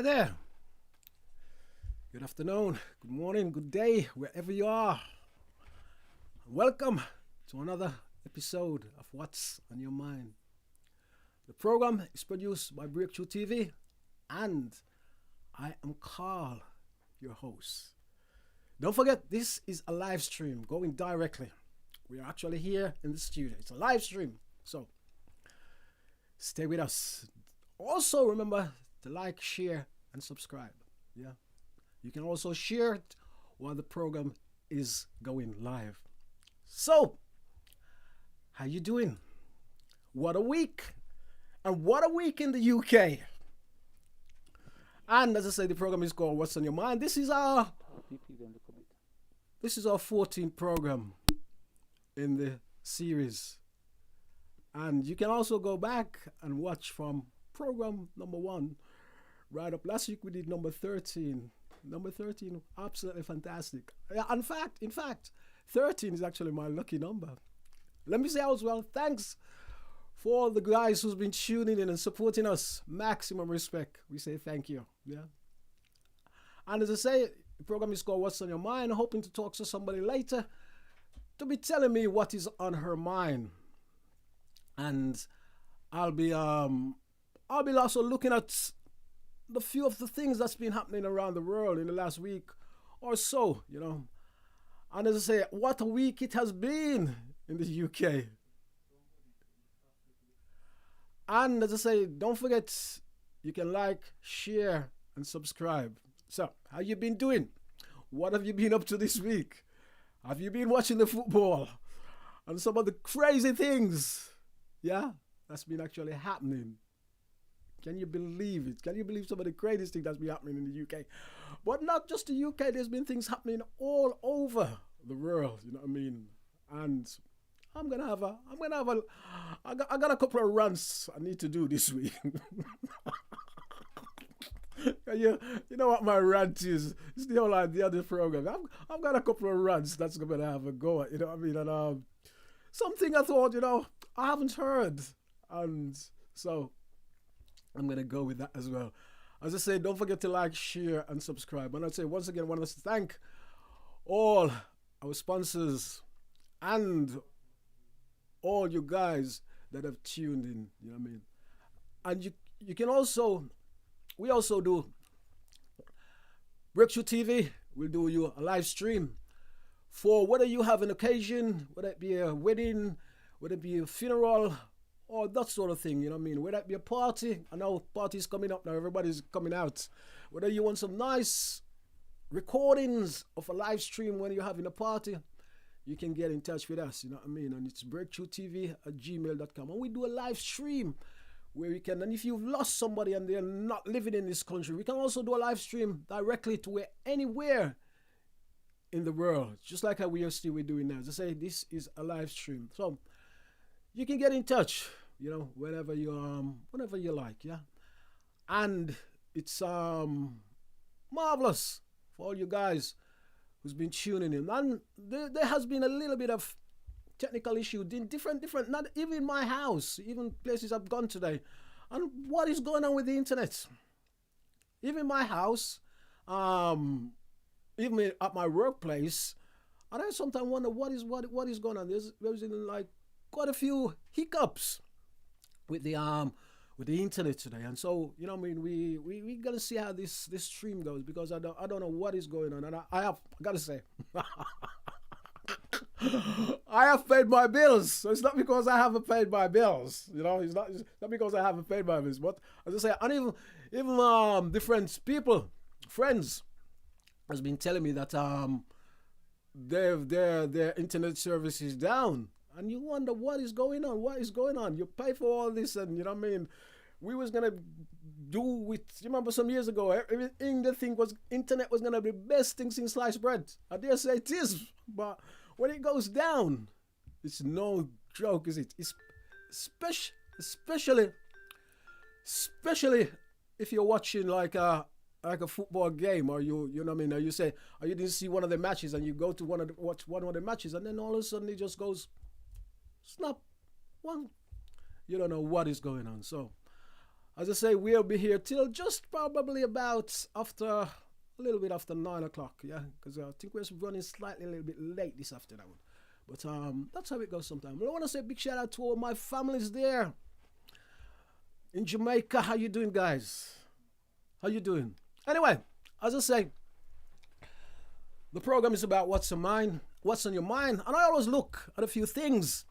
Hi there. Good afternoon, good morning, good day, wherever you are. Welcome to another episode of What's on Your Mind. The program is produced by Breakthrough TV, and I am Carl, your host. Don't forget, this is a live stream going directly. We are actually here in the studio. It's a live stream, so stay with us. Also, remember to like, share, and subscribe. Yeah. You can also share it while the program is going live. So, how you doing? What a week. And what a week in the UK. And as I say, the program is called What's on Your Mind. This is our 14th program in the series. And you can also go back and watch from program number 1 right up. Last week we did number 13. Number 13, absolutely fantastic. Yeah, in fact, 13 is actually my lucky number. Let me say as well, thanks for all the guys who's been tuning in and supporting us. Maximum respect. We say thank you. Yeah. And as I say, the program is called What's on Your Mind. Hoping to talk to somebody later to be telling me what is on her mind. And I'll be also looking at the few of the things that's been happening around the world in the last week or so, you know. And as I say, what a week it has been in the UK. And as I say, don't forget, you can like, share, and subscribe. So, how you been doing? What have you been up to this week? Have you been watching the football? And some of the crazy things, yeah, that's been actually happening. Can you believe it? Can you believe some of the craziest things that's been happening in the UK? But not just the UK, there's been things happening all over the world, you know what I mean? And I got a couple of rants I need to do this week. You know what my rant is? It's the whole like the other program. I've got a couple of rants that's gonna have a go at, you know what I mean? And something I thought, you know, I haven't heard. And so I'm going to go with that as well. As I say, don't forget to like, share, and subscribe. And I'd say, once again, I want to thank all our sponsors and all you guys that have tuned in. You know what I mean? And you can also, we also do Breakthrough TV. We'll do you a live stream for whether you have an occasion, whether it be a wedding, whether it be a funeral, or that sort of thing, you know what I mean? Whether it be a party, I know party's coming up now, everybody's coming out. Whether you want some nice recordings of a live stream when you're having a party, you can get in touch with us, you know what I mean? And it's breakthroughtv@gmail.com. And we do a live stream where we can, and if you've lost somebody and they're not living in this country, we can also do a live stream directly to anywhere in the world, just like how we're doing now. As I say, this is a live stream. So you can get in touch, you know, whenever you like, yeah. And it's marvelous for all you guys who's been tuning in. And there has been a little bit of technical issue in different, not even my house, even places I've gone today. And what is going on with the internet? Even my house, even at my workplace, and I sometimes wonder what is going on. There's like quite a few hiccups with the internet today, and so you know, I mean, we gotta see how this stream goes, because I don't know what is going on, and I gotta say, I have paid my bills, so it's not because I haven't paid my bills, you know, it's not because I haven't paid my bills, but as I say, and even different people, friends, has been telling me that their internet service is down. And you wonder what is going on. You pay for all this, and you know what I mean? We was going to do with, you remember some years ago, everything the thing was, internet was going to be the best thing since sliced bread. I dare say it is, but when it goes down, it's no joke, is it? It's especially if you're watching like a football game, or you know what I mean, or you say, or you didn't see one of the matches, and you go to watch one of the matches, and then all of a sudden it just goes snap, one. You don't know what is going on. So As I say, we'll be here till just probably about after a little bit after 9 o'clock. Yeah, because I think we're running slightly a little bit late this afternoon. But that's how it goes sometimes. I want to say a big shout out to all my families there in Jamaica. How you doing, guys? How you doing? Anyway, as I say, the program is about what's on your mind, and I always look at a few things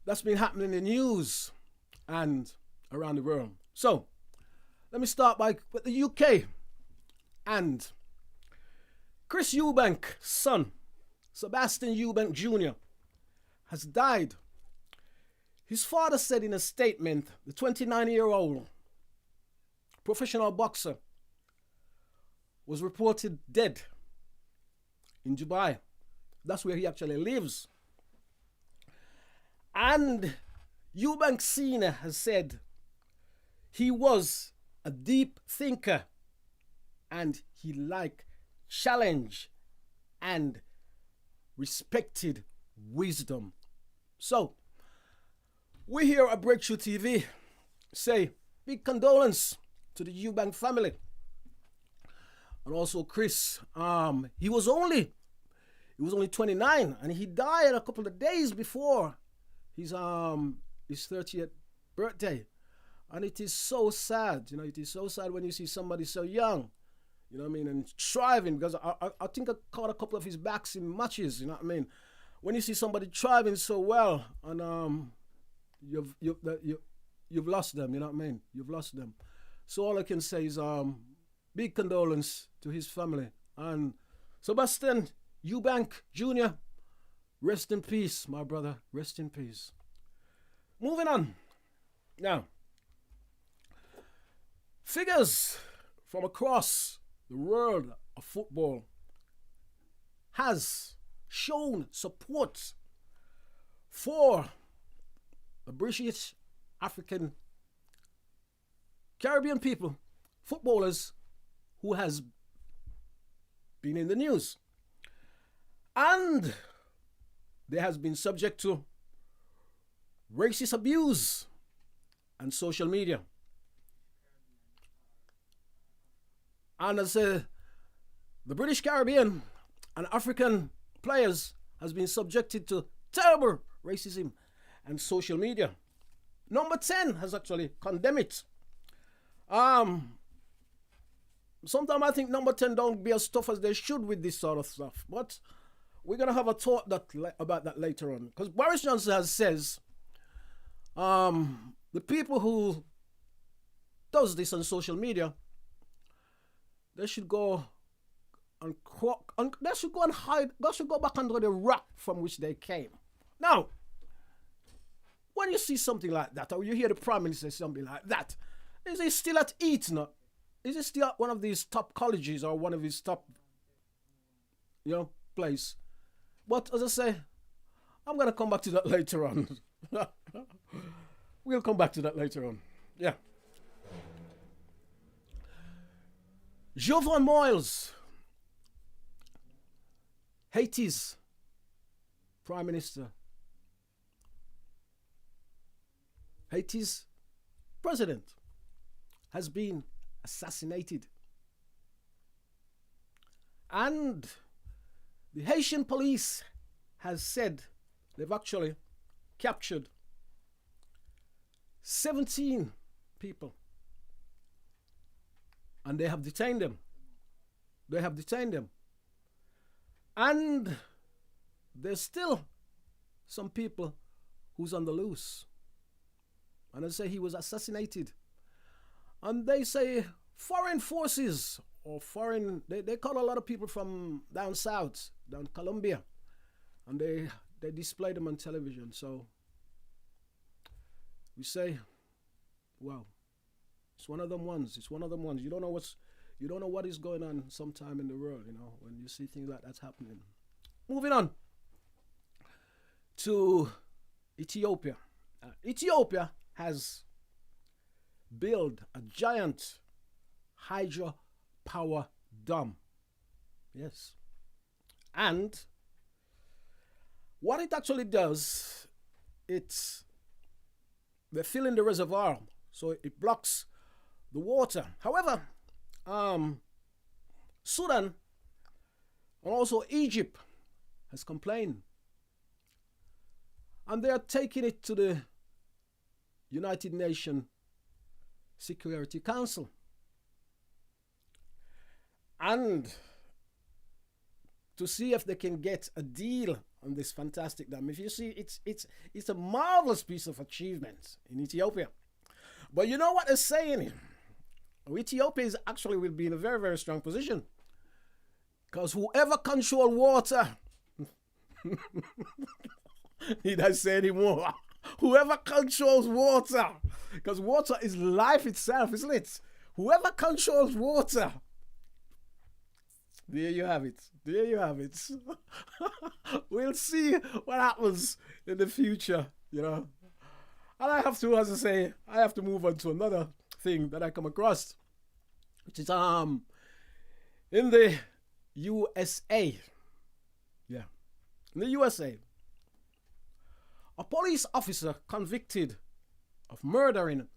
that's been happening in the news and around the world. So, let me start with the UK and Chris Eubank's son, Sebastian Eubank Jr., has died. His father said in a statement, the 29-year-old professional boxer was reported dead in Dubai. That's where he actually lives. And Eubank Sr. has said he was a deep thinker and he liked challenge and respected wisdom. So, we here at Breakthrough TV say big condolence to the Eubank family. And also Chris, he was only 29 and he died a couple of days before his 30th birthday. And it is so sad, it is so sad when you see somebody so young, you know what I mean, and striving, because I think I caught a couple of his boxing matches, you know what I mean. When you see somebody thriving so well and you've lost them, you know what I mean, you've lost them. So all I can say is big condolence to his family. And Sebastian Eubank Jr., rest in peace, my brother, rest in peace. Moving on. Now, figures from across the world of football has shown support for the British, African, Caribbean people, footballers who has been in the news. And they has been subject to racist abuse and social media. And as the British, Caribbean and African players has been subjected to terrible racism and social media. Number 10 has actually condemned it. Sometimes I think number 10 don't be as tough as they should with this sort of stuff. But we're going to have a talk about that later on. Because Boris Johnson says the people who does this on social media, they should go and they should go and hide. They should go back under the rock from which they came. Now, when you see something like that, or you hear the Prime Minister say something like that, is he still at Eton? Is he still at one of these top colleges or one of his top, place? But as I say, I'm going to come back to that later on. We'll come back to that later on. Yeah. Jovenel Moïse, Haiti's Prime Minister, Haiti's president, has been assassinated. And the Haitian police has said they've actually captured 17 people. And they have detained them. And there's still some people who's on the loose. And they say he was assassinated. And they say foreign forces or foreign, they call a lot of people from down south, down Colombia. And they display them on television. So we say, wow. It's one of them ones. You don't know what is going on sometime in the world, when you see things like that's happening. Moving on to Ethiopia. Ethiopia has built a giant hydropower dam. Yes. And what it actually does, they're filling the reservoir So it blocks the water. However, Sudan and also Egypt has complained. And they are taking it to the United Nations Security Council. And to see if they can get a deal on this fantastic dam. If you see, it's a marvelous piece of achievement in Ethiopia. But you know what they're saying? Ethiopia is actually will be in a very, very strong position. Because whoever controls water, he doesn't say anymore. Whoever controls water, because water is life itself, isn't it? Whoever controls water, there you have it. There you have it. We'll see what happens in the future, you know. And I have to, as I say, I have to move on to another thing that I come across, which is in the USA. Yeah. In the USA. A police officer convicted of murdering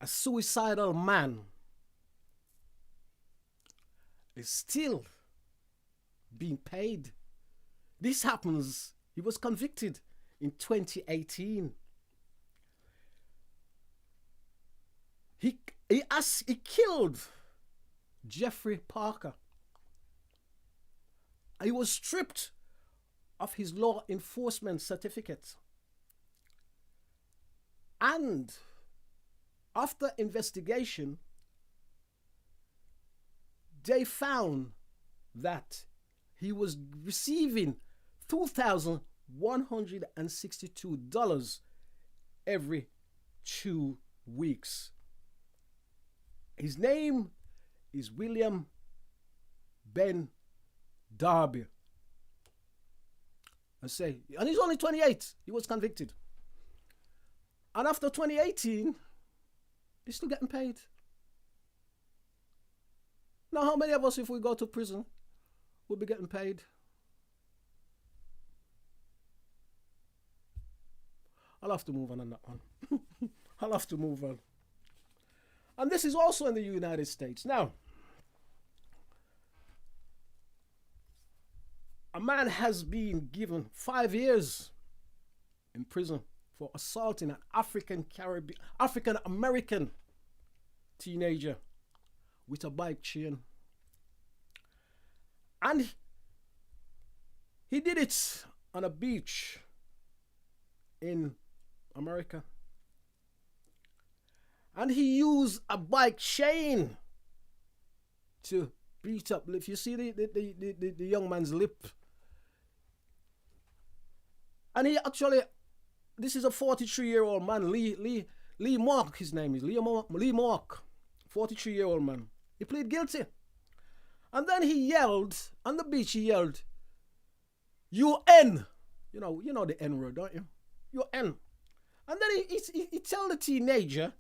a suicidal man is still being paid. This happens, he was convicted in 2018. He killed Jeffrey Parker. He was stripped of his law enforcement certificate. And after investigation, they found that he was receiving $2,162 every 2 weeks. His name is William Ben Darby. I say, and he's only 28. He was convicted. And after 2018, he's still getting paid. Now, how many of us, if we go to prison, will be getting paid? I'll have to move on that one. I'll have to move on. And this is also in the United States. Now, a man has been given 5 years in prison for assaulting an African American teenager with a bike chain. And he did it on a beach in America. And he used a bike chain to beat up. If you see the young man's lip. And he actually, this is a 43-year-old man, Lee Mark, his name is, Lee Mark, 43-year-old man. He pleaded guilty. And then he yelled, on the beach he yelled, UN. You know the N word, don't you? UN. And then he tell the teenager,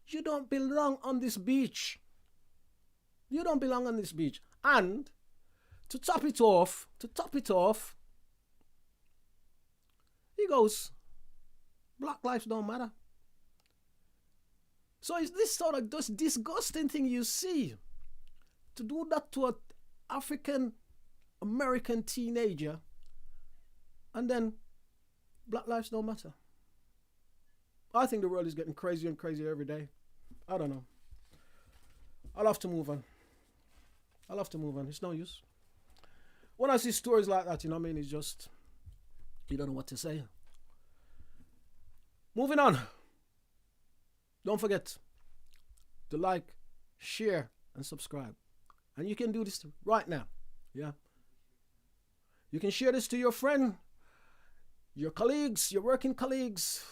you don't belong on this beach. You don't belong on this beach. And to top it off, he goes, Black lives don't matter. So it's this sort of this disgusting thing you see. To do that to an African American teenager, and then Black lives don't matter. I think the world is getting crazier and crazier every day. I don't know. I'll have to move on. It's no use. When I see stories like that, you know what I mean? It's just, you don't know what to say. Moving on. Don't forget to like, share, and subscribe. And you can do this right now. Yeah. You can share this to your friend, your colleagues, your working colleagues.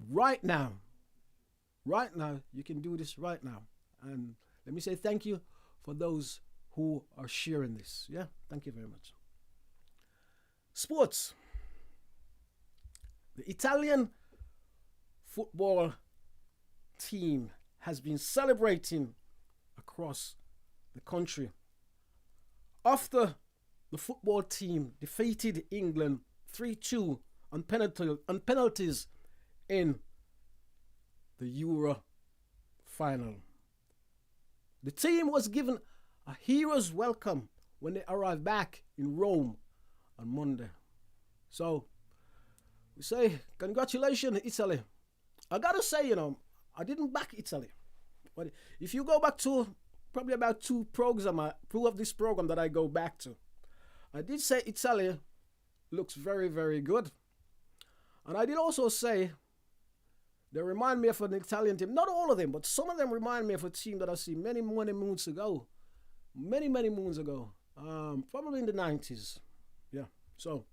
Right now. Right now. You can do this right now. And let me say thank you for those who are sharing this. Yeah. Thank you very much. Sports. The Italian football team has been celebrating across the country after the football team defeated England 3-2 on penalties in the Euro final. The team was given a hero's welcome when they arrived back in Rome on Monday. So, we say, congratulations, Italy. I gotta say, I didn't back Italy. But if you go back to probably about two of this program that I go back to, I did say Italy looks very, very good. And I did also say they remind me of an Italian team. Not all of them, but some of them remind me of a team that I see many, many moons ago. Many, many moons ago. Probably in the 90s. Yeah. So,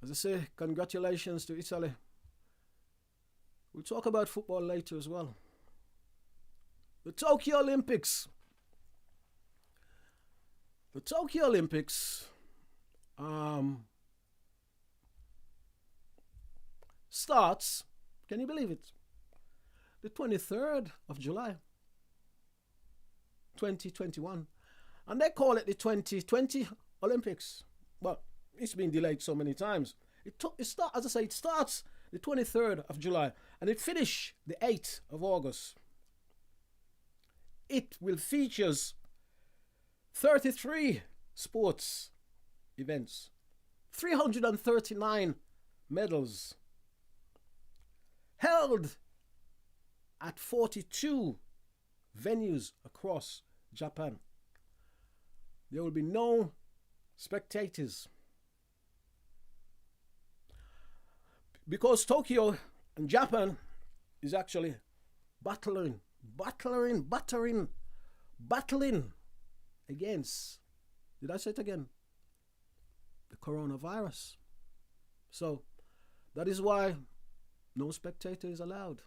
as I say, congratulations to Italy. We'll talk about football later as well. The Tokyo Olympics. The Tokyo Olympics starts, can you believe it? The 23rd of July, 2021. And they call it the 2020 Olympics. Well, it's been delayed so many times. It starts the 23rd of July and it finishes the 8th of August. It will feature 33 sports events, 339 medals, held at 42 venues across Japan. There will be no spectators. Because Tokyo and Japan is actually battling against, did I say it again? The coronavirus. So that is why no spectator is allowed.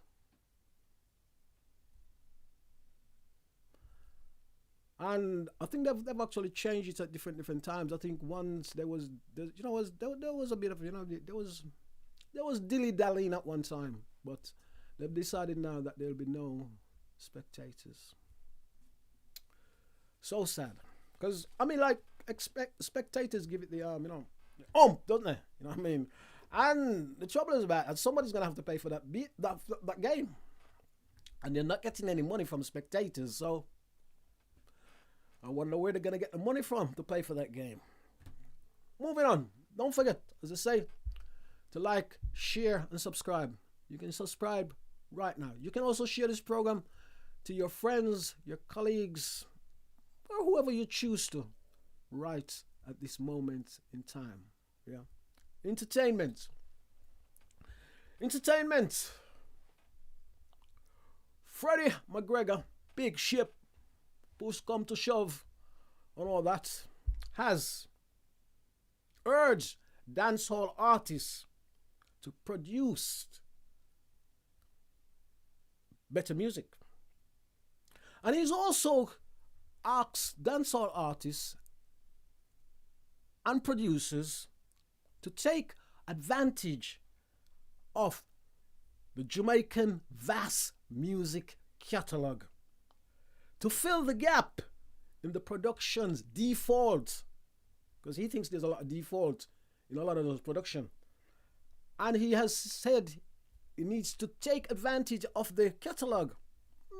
And I think they've actually changed it at different times. I think once there was a bit of there was dilly-dallying at one time, but they've decided now that there'll be no spectators. So sad, because spectators give it the don't they? You know what I mean? And the trouble is about somebody's gonna have to pay for that game, and they're not getting any money from spectators. So I wonder where they're gonna get the money from to pay for that game. Moving on. Don't forget, as I say, to like, share, and subscribe. You can subscribe right now. You can also share this program to your friends, your colleagues, or whoever you choose to right at this moment in time. Yeah. Entertainment. Freddie McGregor, big ship, push come to shove, and all that, has urged dancehall artists to produce better music. And he's also asked dancehall artists and producers to take advantage of the Jamaican vast music catalog to fill the gap in the production's default, because he thinks there's a lot of default in a lot of those production. And he has said he needs to take advantage of the catalog,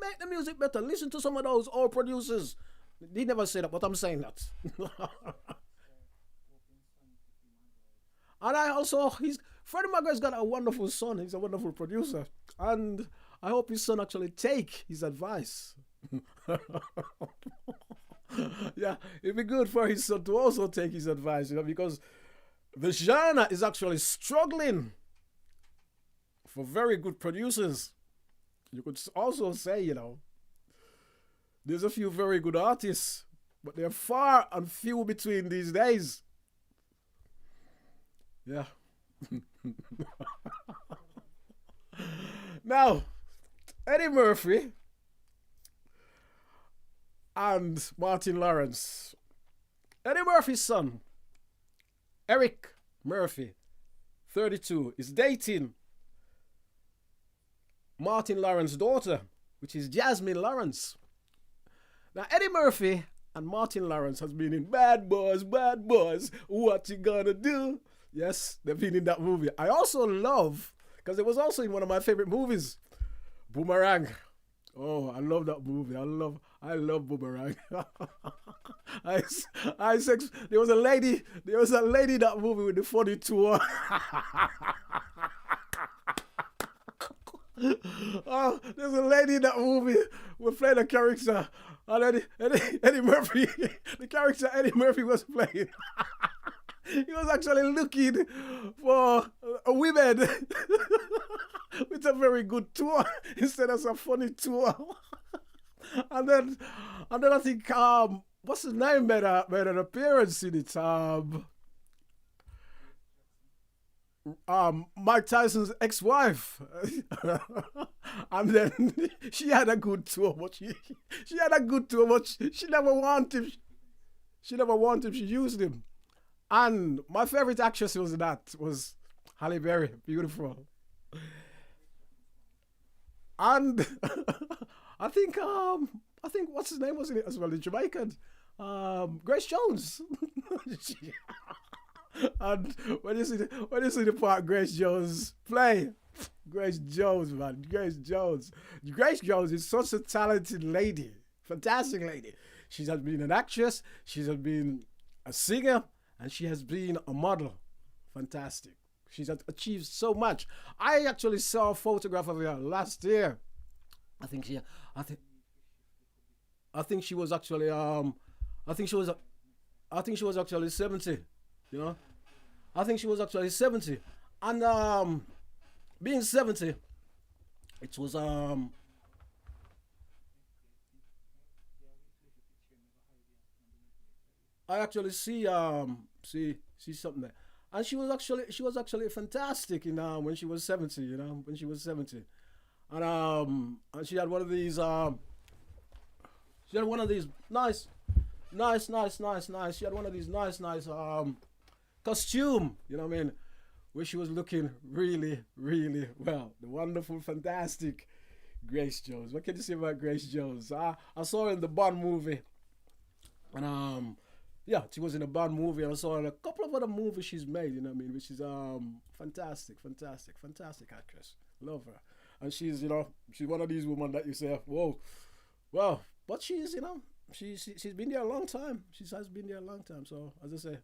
make the music better. Listen to some of those old producers. He never said that, but I'm saying that. And I also, Freddie McGregor's got a wonderful son. He's a wonderful producer. And I hope his son actually take his advice. Yeah, it'd be good for his son to also take his advice, because the genre is actually struggling for very good producers. You could also say, there's a few very good artists, but they're far and few between these days. Yeah. Now, Eddie Murphy and Martin Lawrence. Eddie Murphy's son, Eric Murphy, 32, is dating Martin Lawrence's daughter, which is Jasmine Lawrence. Now, Eddie Murphy and Martin Lawrence has been in Bad Boys, What You Gonna Do? Yes, they've been in that movie. I also love, because it was also in one of my favorite movies, Boomerang. Oh, I love that movie. I love Boomerang. I, there was a lady, that movie with the funny tour. Oh, there's a lady in that movie who played a character, and Eddie Murphy, the character Eddie Murphy was playing. He was actually looking for a women with a very good tour instead of some funny tour. and then I think what's his name made an appearance in it. Mike Tyson's ex-wife, and then she had a good tour, but she never wanted him. She never wanted him. She used him. And my favorite actress was Halle Berry, beautiful. And I think what's his name was in it as well, the Jamaican, Grace Jones. And when you see the part Grace Jones play, Grace Jones, man, Grace Jones is such a talented lady, fantastic lady. She has been an actress, she has been a singer, and she has been a model. Fantastic. She's achieved so much. I actually saw a photograph of her last year. I think she was actually actually 70. You know, I think she was actually 70, and being 70, it was I actually see something there, and she was actually fantastic in when she was 70. You know, when she was 70, and she had one of these nice. She had one of these nice costume, you know what I mean, where she was looking really, really well. The wonderful, fantastic Grace Jones. What can you say about Grace Jones? I saw her in the Bond movie, and yeah, she was in a Bond movie, and I saw her in a couple of other movies she's made, you know what I mean, which is fantastic actress. Love her. And she's one of these women that you say, whoa, well, but she's, she's been there a long time. She has been there a long time. So as I say,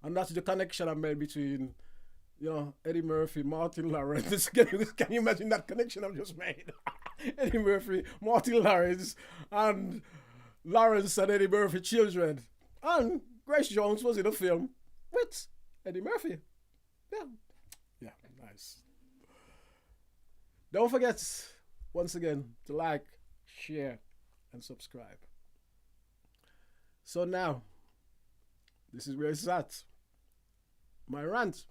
and that's the connection I made between, Eddie Murphy, Martin Lawrence. Can you imagine that connection I've just made? Eddie Murphy, Martin Lawrence, and Lawrence and Eddie Murphy children. And Grace Jones was in a film with Eddie Murphy. Yeah, nice. Don't forget, once again, to like, share, and subscribe. So now, this is where it's at. My rant.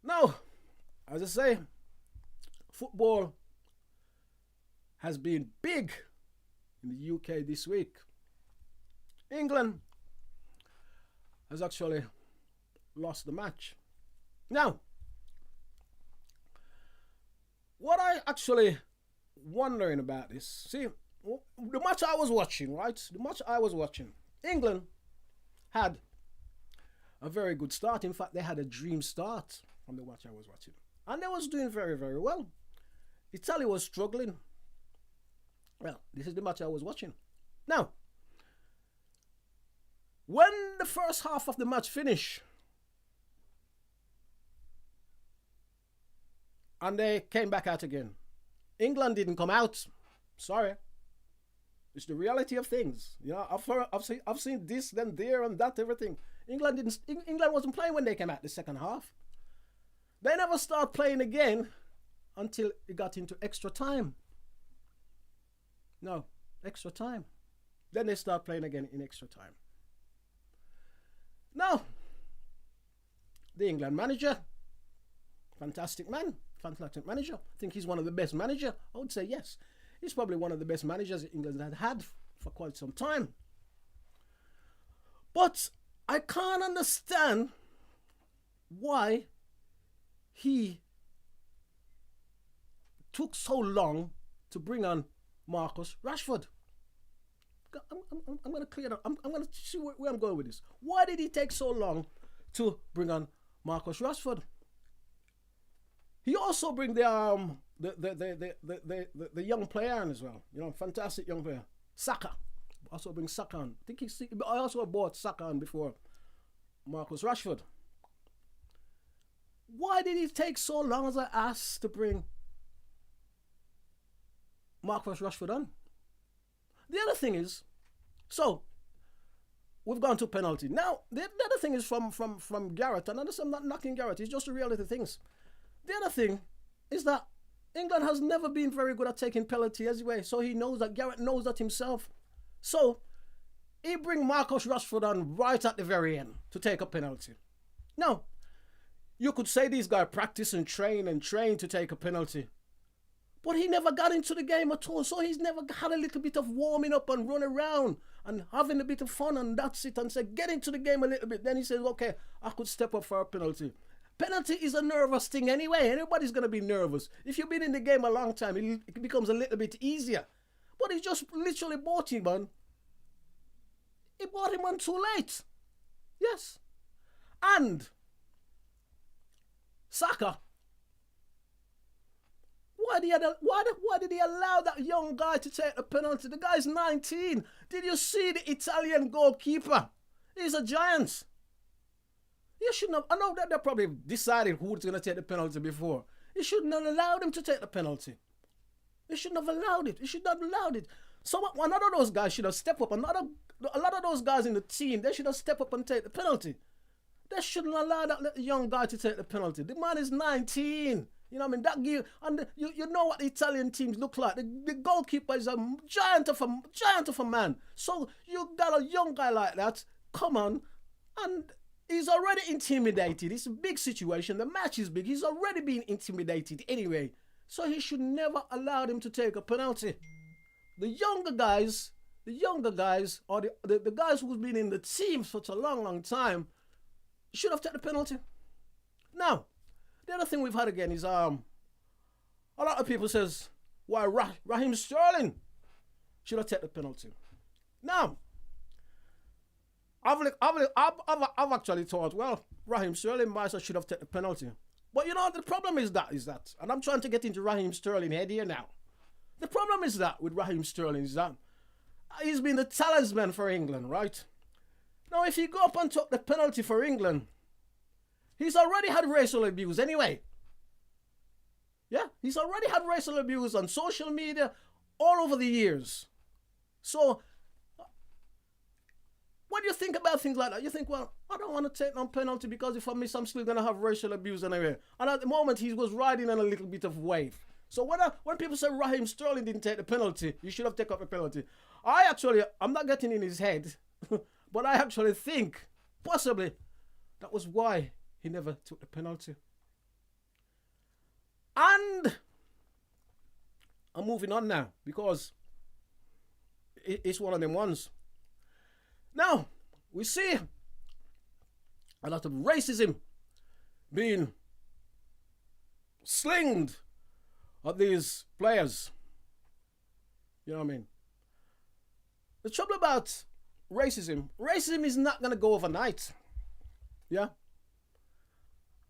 Now, as I say, football has been big in the UK this week. England has actually lost the match. Now, what I actually wondering about this, see, the match I was watching, right? The match I was watching, England had a very good start. In fact, they had a dream start from the match I was watching. And they was doing very, very well. Italy was struggling. Well, this is the match I was watching. Now, when the first half of the match finished, and they came back out again, England didn't come out. Sorry. It's the reality of things. I've seen this, then there, and that, everything. England wasn't playing when they came out the second half. They never started playing again until it got into extra time. No, extra time. Then they start playing again in extra time. Now, the England manager, fantastic man, fantastic manager. I think he's one of the best managers. I would say yes. He's probably one of the best managers England had for quite some time. But I can't understand why he took so long to bring on Marcus Rashford. I'm going to clear that. I'm going to see where I'm going with this. Why did he take so long to bring on Marcus Rashford? He also bring the young player in as well. You know, fantastic young player. Saka. Also bring Saka on. I also bought Saka on before Marcus Rashford. Why did it take so long, as I asked, to bring Marcus Rashford on? The other thing is, so we've gone to penalty. Now, the other thing is from Garrett, and I'm not knocking Garrett, it's just the reality things. The other thing is that England has never been very good at taking penalty anyway, so he knows that, Garrett knows that himself. So he bring Marcus Rashford on right at the very end to take a penalty. Now, you could say these guys practice and train to take a penalty. But he never got into the game at all, so he's never had a little bit of warming up and run around and having a bit of fun, and that's it, and say, get into the game a little bit. Then he says, okay, I could step up for a penalty. Penalty is a nervous thing anyway. Everybody's going to be nervous. If you've been in the game a long time, it becomes a little bit easier. But he just literally bought him on. He bought him on too late. Yes. And Saka, why did he allow that young guy to take the penalty? The guy's 19. Did you see the Italian goalkeeper? He's a giant. You shouldn't have. I know that they probably decided who's going to take the penalty before. You shouldn't have allowed him to take the penalty. You shouldn't have allowed it. You should not have allowed it. So one of those guys should have stepped up. A lot of those guys in the team, they should have stepped up and take the penalty. They shouldn't allow that young guy to take the penalty. The man is 19. You know what I mean? That give, and you know what the Italian teams look like. The goalkeeper is a giant of a man. So you got a young guy like that. Come on, and he's already intimidated. It's a big situation. The match is big. He's already been intimidated anyway. So he should never allow him to take a penalty. The younger guys, or the guys who've been in the team for such a long time, should have taken the penalty. Now, the other thing we've had again is a lot of people says why Raheem Sterling should have taken the penalty. Now, I've actually thought, well, Raheem Sterling might should have taken the penalty. But you know, the problem is that, and I'm trying to get into Raheem Sterling head here now. The problem is that with Raheem Sterling is that he's been the talisman for England, right? Now, if he go up and took the penalty for England, he's already had racial abuse anyway. Yeah, he's already had racial abuse on social media all over the years. So, when you think about things like that, you think, well, I don't want to take no penalty because if I miss, I'm still going to have racial abuse anyway. And at the moment, he was riding on a little bit of wave. So when people say Raheem Sterling didn't take the penalty, you should have taken up a penalty. I'm not getting in his head, but I actually think possibly that was why he never took the penalty. And I'm moving on now because it's one of them ones. Now, we see a lot of racism being slinged at these players. You know what I mean? The trouble about racism is not going to go overnight. Yeah?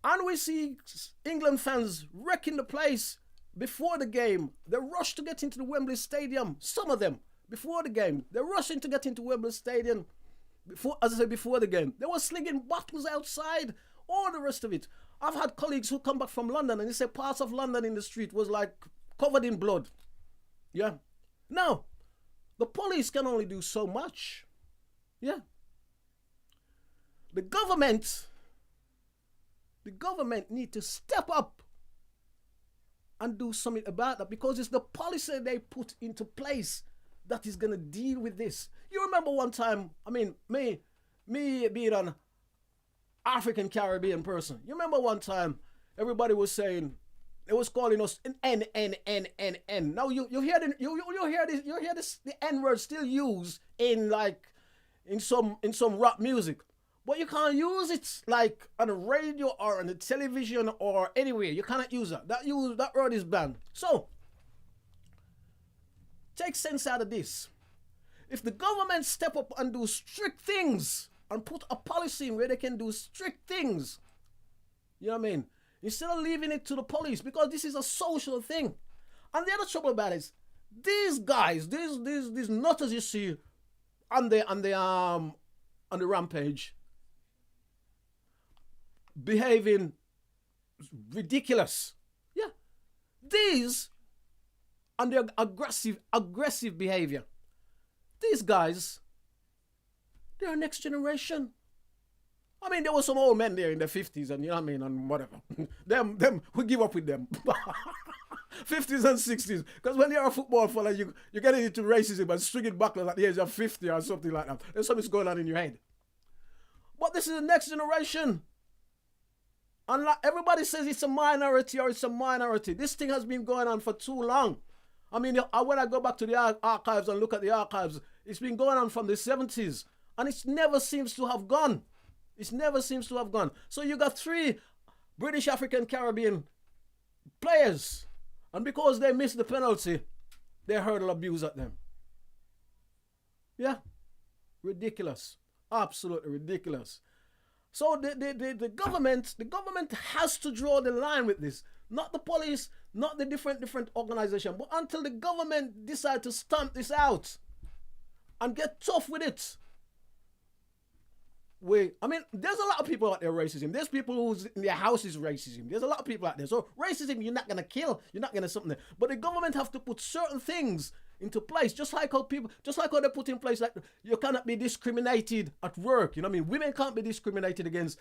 And we see England fans wrecking the place before the game. They rush to get into the Wembley Stadium. Some of them, before the game. They're rushing to get into Wembley Stadium. Before the game. They were slinging bottles outside. All the rest of it. I've had colleagues who come back from London and they say parts of London in the street was like covered in blood. Yeah. Now, the police can only do so much. Yeah. The government need to step up and do something about that because it's the policy they put into place that is going to deal with this. You remember one time, I mean, me being an African Caribbean person, you remember one time everybody was saying, it was calling us an N. Now you hear this the N word still used in some rap music. But you can't use it like on the radio or on the television or anywhere. You cannot use that. That word is banned. So, take sense out of this. If the government step up and do strict things and put a policy in where they can do strict things, you know what I mean? instead of leaving it to the police, because this is a social thing. And the other trouble about it is these guys, these nutters you see on the rampage, behaving ridiculous. Yeah. These and their aggressive behavior. These guys, they're next generation. I mean, there were some old men there in the 50s and, you know what I mean, and whatever. them, we give up with them. 50s and 60s. Because when you're a football fella, you get into racism and stringing bucklers at the age of 50 or something like that. There's something going on in your head. But this is the next generation. And like everybody says it's a minority or it's a minority. This thing has been going on for too long. I mean, when I go back to the archives and look at the archives, it's been going on from the 70s. And it never seems to have gone. It never seems to have gone. So you got 3 British African Caribbean players. And because they missed the penalty, they hurl abuse at them. Yeah. Ridiculous. Absolutely ridiculous. So the government has to draw the line with this. Not the police, not the different organizations. But until the government decide to stamp this out and get tough with it. I mean, there's a lot of people out there racism. There's people who's in their house is racism. There's a lot of people out there. So racism, you're not going to kill. You're not going to something. But the government have to put certain things into place. Just like how they put in place, like you cannot be discriminated at work. You know what I mean? Women can't be discriminated against.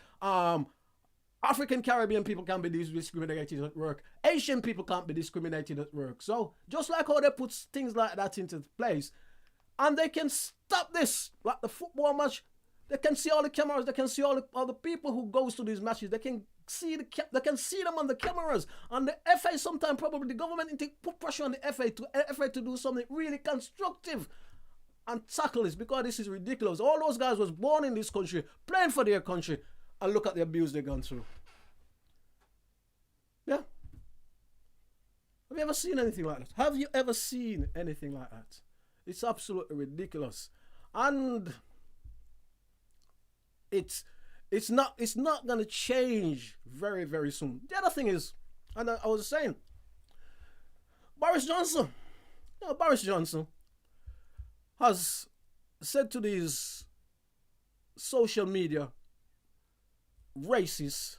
African Caribbean people can't be discriminated at work. Asian people can't be discriminated at work. So just like how they put things like that into place, and they can stop this, like the football match. They can see all the cameras. They can see all the people who goes to these matches. They can see them on the cameras. And the FA sometimes probably the government need to put pressure on the FA to do something really constructive and tackle this, because this is ridiculous. All those guys was born in this country, playing for their country, and look at the abuse they've gone through. Yeah. Have you ever seen anything like that? Have you ever seen anything like that? It's absolutely ridiculous. And it's not going to change very, very soon. The other thing is, and I was saying, Boris Johnson has said to these social media racists,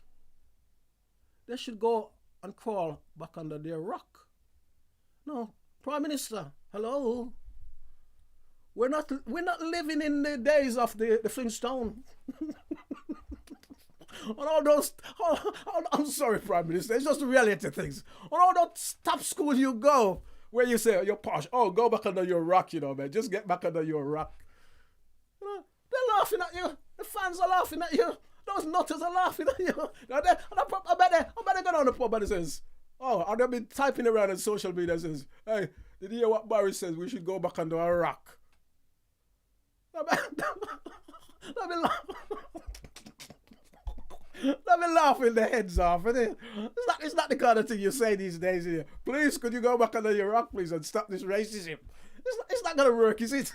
they should go and crawl back under their rock. No, Prime Minister, hello. We're not living in the days of the Flintstone. On all those, I'm sorry, Prime Minister, it's just the reality of things. On all those top schools you go, where you say you're posh, go back under your rock, man. Just get back under your rock. They're laughing at you. The fans are laughing at you. Those nutters are laughing at you. I bet they go down the pub and says, and they'll be typing around on social media and says, hey, did you hear what Boris says? We should go back under our rock. Let me laughing their heads off. It's not the kind of thing you say these days. Please, could you go back under your rock, please, and stop this racism? It's not going to work, is it?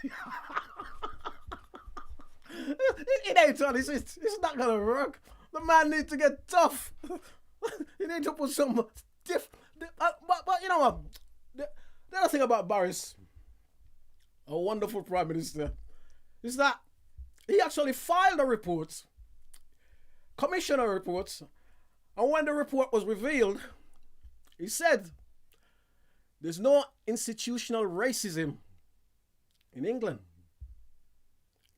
It ain't on, is it? It's not going to work. The man needs to get tough. He needs to put some but you know what? The other thing about Boris, a wonderful Prime Minister, is that he actually filed a report, commissioned a report, and when the report was revealed, he said there's no institutional racism in England.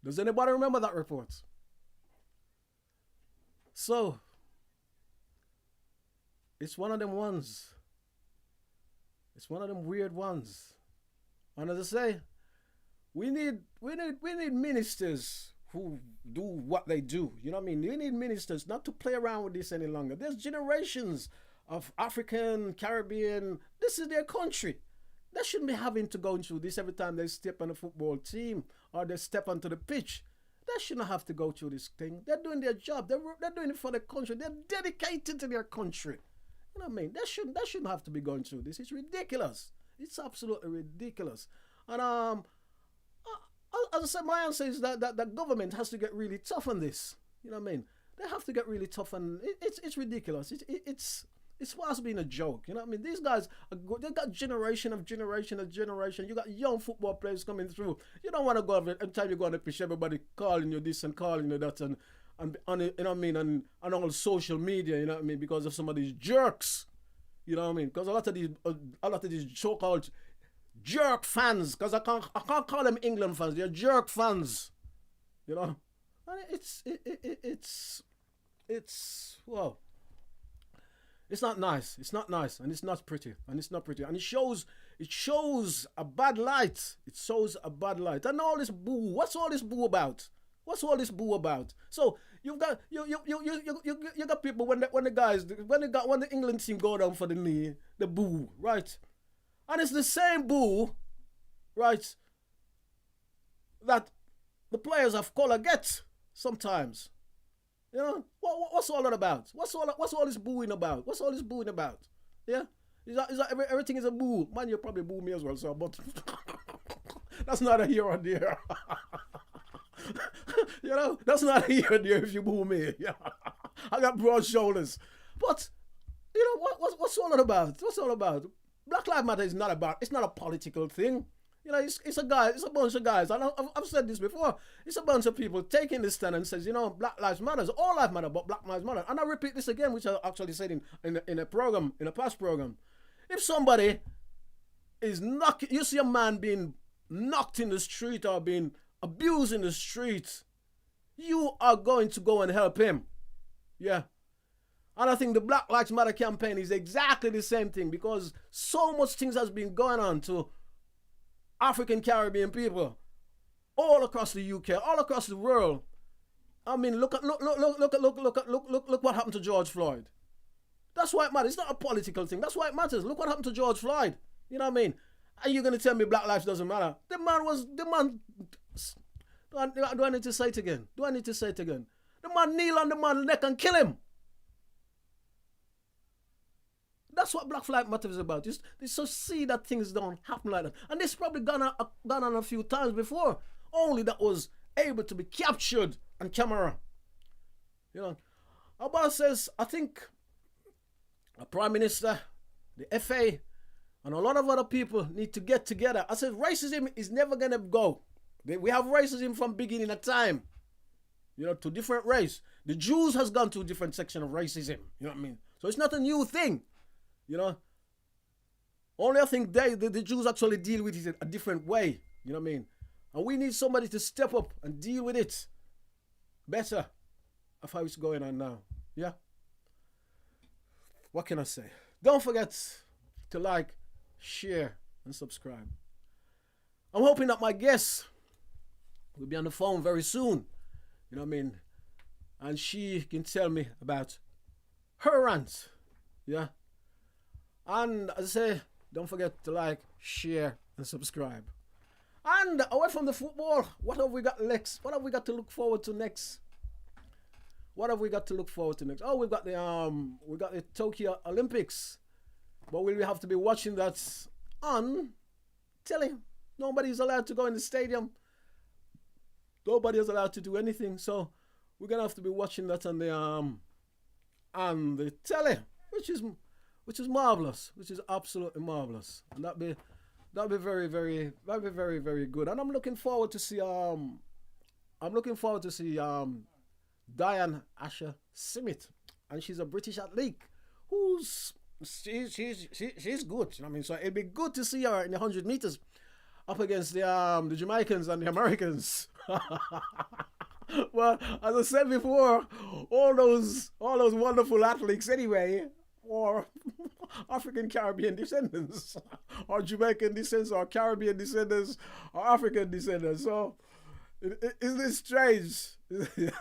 Does anybody remember that report? So, it's one of them ones. It's one of them weird ones. And as I say, we need ministers who do what they do. You know what I mean? We need ministers not to play around with this any longer. There's generations of African, Caribbean. This is their country. They shouldn't be having to go through this every time they step on a football team or they step onto the pitch. They shouldn't have to go through this thing. They're doing their job. They're doing it for the country. They're dedicated to their country. You know what I mean? They shouldn't have to be going through this. It's ridiculous. It's absolutely ridiculous. And as I said, my answer is that the government has to get really tough on this. You know what I mean? they have to get really tough, and it's ridiculous. It's supposed to be a joke, you know what I mean? These guys, they got generation of generation of generation. You got young football players coming through. You don't want to go every time you go on the pitch, everybody calling you this and calling you that, and on you know what I mean, and on all social media, you know what I mean, because of some of these jerks, you know what I mean? Because a lot of these so-called jerk fans, because I can't call them England fans, they're jerk fans, you know. And it's well. It's not nice. It's not nice, and it's not pretty, and it's not pretty, and it shows a bad light. It shows a bad light, and all this boo. What's all this boo about? What's all this boo about? So you've got you got people when the England team go down for the knee, the boo, right? And it's the same boo, right? That the players of color get sometimes. You know, what's all that about? What's all this booing about? What's all this booing about? Yeah? Is that everything is a boo? Man, you probably boo me as well, so, but that's not a here or there. You know, that's not a here or there if you boo me. Yeah. I got broad shoulders. But, you know, what's all that about? What's all about? Black Lives Matter is not about, it's not a political thing. You know, it's a bunch of guys. I've said this before. It's a bunch of people taking this stand and says, you know, Black Lives Matter, all lives matter, but Black Lives Matter. And I repeat this again, which I actually said in a past program. If somebody is you see a man being knocked in the street or being abused in the street, you are going to go and help him. Yeah. And I think the Black Lives Matter campaign is exactly the same thing, because so much things has been going on to African Caribbean people all across the UK, all across the world. I mean, look what happened to George Floyd. That's why it matters. It's not a political thing. That's why it matters. Look what happened to George Floyd. You know what I mean? Are you gonna tell me Black lives doesn't matter? The man. Do I need to say it again? The man kneel on the man's neck and kill him. That's what Black Lives Matter is about. It's so see that things don't happen like that. And this probably gone on a few times before. Only that was able to be captured on camera. You know. Our boss says, I think a Prime Minister, the FA, and a lot of other people need to get together. I said racism is never going to go. We have racism from beginning of time. You know, to different race. The Jews has gone to a different section of racism. You know what I mean? So it's not a new thing. You know, only I think the Jews actually deal with it a different way. You know what I mean? And we need somebody to step up and deal with it better of how it's going on now. Yeah? What can I say? Don't forget to like, share, and subscribe. I'm hoping that my guest will be on the phone very soon. You know what I mean? And she can tell me about her rant. Yeah? And as I say, don't forget to like, share, and subscribe. And away from the football, what have we got next? What have we got to look forward to next? Oh, we've got the Tokyo Olympics. But will we have to be watching that on telly? Nobody's allowed to go in the stadium. Nobody is allowed to do anything. So we're gonna have to be watching that on the telly, which is marvelous, which is absolutely marvelous, and that'd be very, very, very, very good. And I'm looking forward to see Diane Asher Simmet, and she's a British athlete she's good. You know what I mean? So it'd be good to see her in the 100 meters up against the Jamaicans and the Americans. Well, as I said before, all those wonderful athletes anyway, or African Caribbean descendants, or Jamaican descendants, or Caribbean descendants, or African descendants. So, isn't it strange? Isn't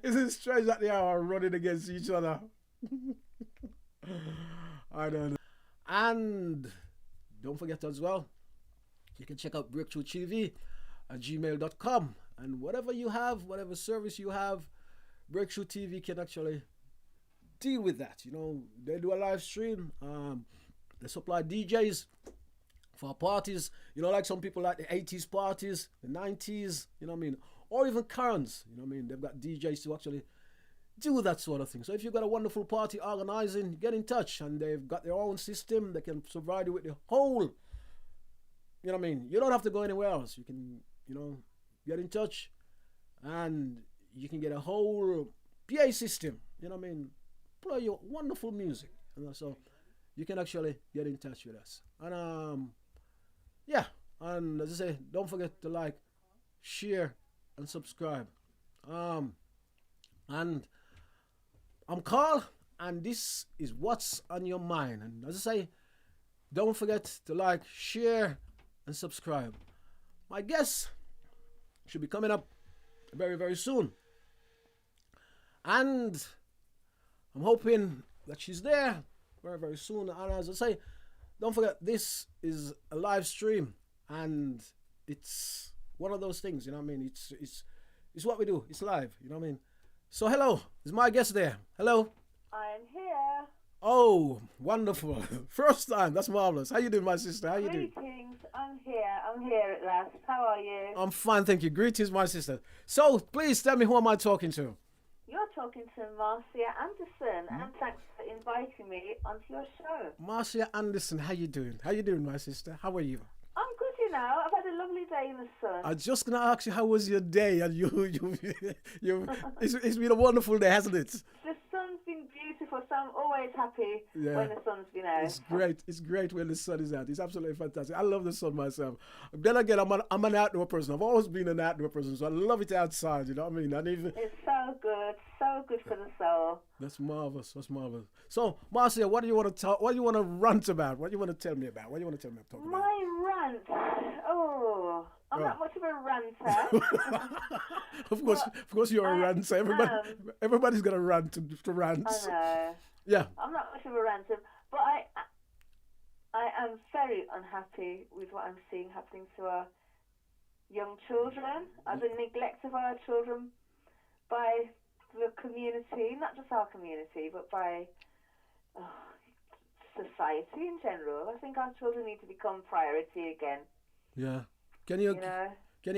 it strange that they are running against each other? I don't know. And don't forget as well, you can check out Breakthrough TV at gmail.com. And whatever you have, whatever service you have, Breakthrough TV can actually deal with that. You know, they do a live stream. They supply DJs for parties, like some people like the 80s parties, the 90s, or even currents, they've got DJs to actually do that sort of thing. So if you've got a wonderful party organizing, get in touch, and they've got their own system. They can provide you with the whole, you don't have to go anywhere else. You can, get in touch, and you can get a whole PA system, play your wonderful music. So you can actually get in touch with us. And yeah, and as I say, don't forget to like, share, and subscribe. And I'm Carl, and this is What's on Your Mind. And as I say, don't forget to like, share, and subscribe. My guest should be coming up very, very soon. And I'm hoping that she's there very, very soon. And as I say, don't forget, this is a live stream, and it's one of those things, It's what we do. It's live, So hello, is my guest there? Hello. I'm here. Oh, wonderful. First time. That's marvelous. How you doing, my sister? How you doing? Greetings. I'm here at last. How are you? I'm fine, thank you. Greetings, my sister. So, please tell me, who am I talking to? You're talking to Marcia Anderson, and thanks for inviting me onto your show. Marcia Anderson, how you doing? How you doing, my sister? How are you? I'm good, I've had a lovely day in the sun. I was just gonna ask you, how was your day? And it's been a wonderful day, hasn't it? The sun's been beautiful, so I'm always happy when the sun's been out. It's great. It's great when the sun is out. It's absolutely fantastic. I love the sun myself. Then again, I'm an outdoor person. I've always been an outdoor person, so I love it outside. You know what I mean? And even it's so good for the soul. That's marvelous. So, Marcia, what do you want to talk? What do you want to rant about? What do you want to tell me about? What do you want to tell me about? My rant. Oh, I'm not much of a ranter. of course, you're a ranter. Everybody's got a rant to rant. I know. Yeah. I'm not much of a ranter, but I am very unhappy with what I'm seeing happening to our young children, the neglect of our children by the community, not just our community, but by society in general. I think our children need to become priority again. Yeah. Can you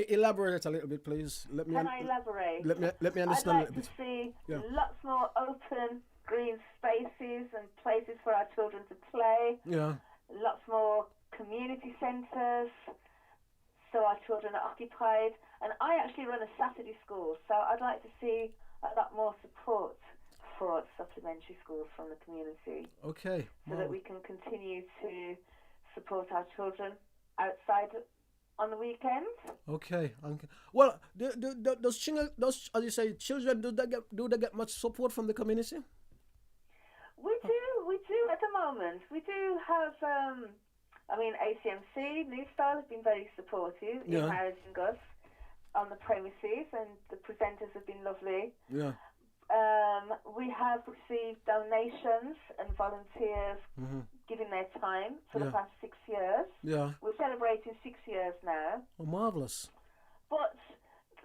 elaborate a little bit, please? Can I elaborate? Let me understand I'd a little bit. to see lots more open green spaces and places for our children to play. Yeah. Lots more community centres so our children are occupied. And I actually run a Saturday school, so I'd like to see a lot more support for supplementary schools from the community. Okay. So that we can continue to support our children outside on the weekends. Okay. Well, those as you say, children, do they get much support from the community? We do at the moment. We do have. ACMC New Style has been very supportive in housing us on the premises, and the presenters have been lovely. Yeah. We have received donations and volunteers giving their time for the past 6 years. Yeah. We're celebrating 6 years now. Oh, marvellous. But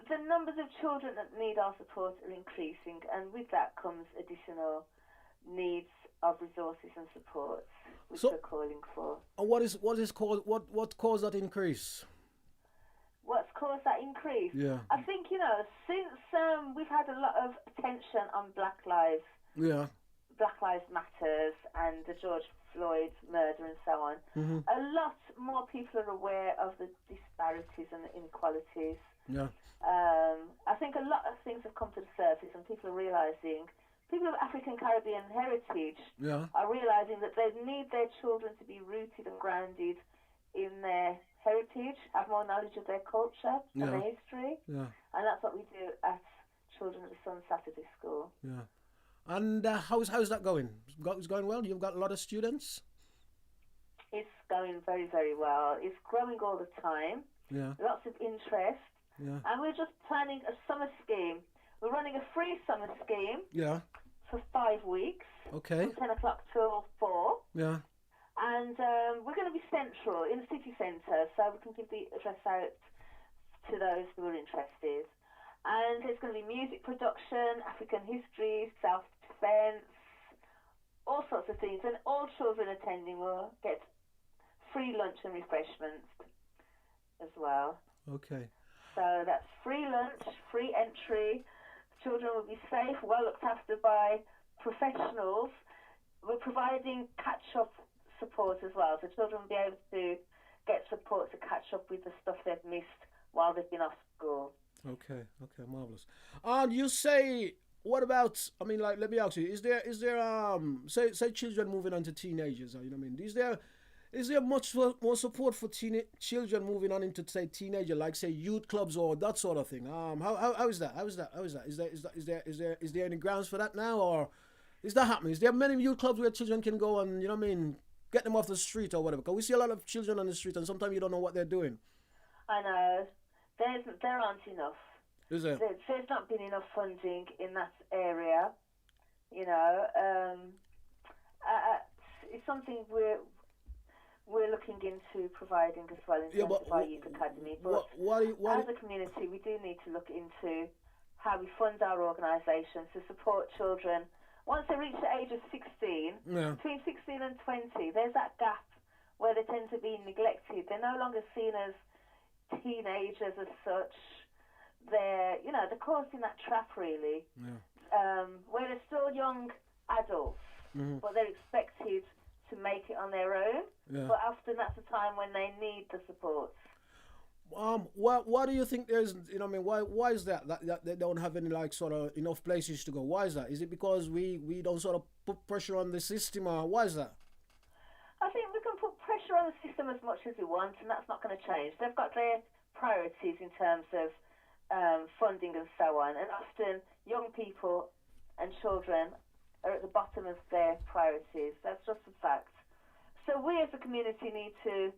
the numbers of children that need our support are increasing, and with that comes additional needs of resources and support, which we're calling for. And what caused that increase? What's caused that increase? Yeah. I think, since we've had a lot of attention on Black Lives Matters and the George Floyd murder and so on, a lot more people are aware of the disparities and the inequalities. Yeah. I think a lot of things have come to the surface, and people are realising, people of African Caribbean heritage are realising that they need their children to be rooted and grounded in their heritage, have more knowledge of their culture and their history. Yeah. And that's what we do at Children at the Sun Saturday School. Yeah. And how's that going? It's going well? You've got a lot of students? It's going very, very well. It's growing all the time. Yeah. Lots of interest. Yeah. And we're just planning a summer scheme. We're running a free summer scheme. Yeah. For 5 weeks. Okay. From 10 o'clock till 4. Yeah. And we're going to be central in the city centre, so we can give the address out to those who are interested. And there's going to be music production, African history, self-defence, all sorts of things. And all children attending will get free lunch and refreshments as well. Okay. So that's free lunch, free entry. Children will be safe, well looked after by professionals. We're providing catch-up support as well, so children will be able to get support to catch up with the stuff they've missed while they've been off school. Okay, marvelous. And you say, what about? I mean, like, let me ask you: is there say children moving on to teenagers? You know what I mean? Is there much more support for children moving on into, say, teenager, like, say, youth clubs or that sort of thing? How is that? Is there any grounds for that now, or is that happening? Is there many youth clubs where children can go and, you know what I mean, get them off the street or whatever? Because we see a lot of children on the street, and sometimes you don't know what they're doing. I know. There aren't enough. Is there? There's not been enough funding in that area. You know, it's something we're looking into providing as well in terms of our youth academy. But as a community, we do need to look into how we fund our organisations to support children. Once they reach the age of 16, between 16 and 20, there's that gap where they tend to be neglected. They're no longer seen as teenagers as such. They're caught in that trap, really, where they're still young adults, but they're expected to make it on their own. But often that's the time when they need the support. Why do you think there's, you know, I mean, why is that they don't have any, like, sort of enough places to go? Why is that? Is it because we don't sort of put pressure on the system, or why is that? I think we can put pressure on the system as much as we want, and that's not going to change. They've got their priorities in terms of funding and so on, and often young people and children are at the bottom of their priorities. That's just a fact. So we as a community need to